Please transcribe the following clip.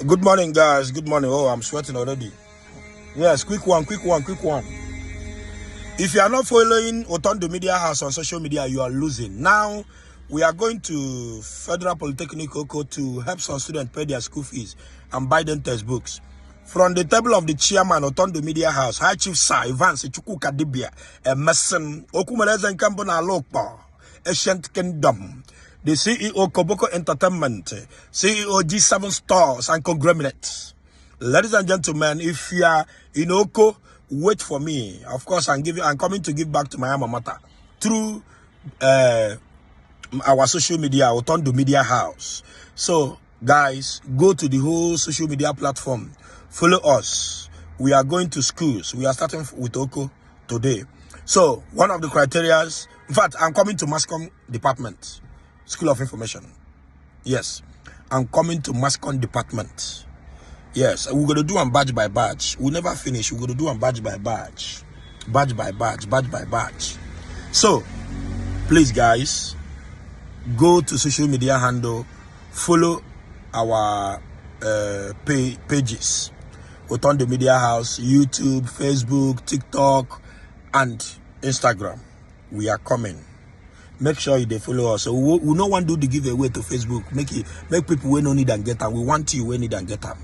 Good morning, guys. Good morning. Oh, I'm sweating already. Yes, quick one. If you are not following Otondo Media House on social media, you are losing. Now, we are going to Federal Polytechnic Oko to help some students pay their school fees and buy them textbooks. From the table of the chairman, Otondo Media House, High Chief Sir Ivan Sechuku Kadibia, a Messon, Okumeleza Kampana Lokpa, Ancient Kingdom, the CEO Koboko Entertainment, CEO G7 Stores and Conglomerates. Ladies and gentlemen, if you are in Oko, wait for me. Of course, I'm coming to give back to my alma mater through our social media, Otondo Media House. So, guys, go to the whole social media platform. Follow us. We are going to schools. We are starting with Oko today. So, one of the criterias, in fact, I'm coming to Mascom Department, School of Information. Yes, I'm coming to Mascom Department. Yes, we're going to do them badge by badge. We'll never finish. We're going to do them badge by badge. Badge by badge, badge by badge. So, please, guys, go to social media handle, follow our pages. Otondo Media House, YouTube, Facebook, TikTok, and Instagram. We are coming. Make sure you follow us. So we no want to do the giveaway to Facebook. Make people we no need and get them. We want you we need and get them.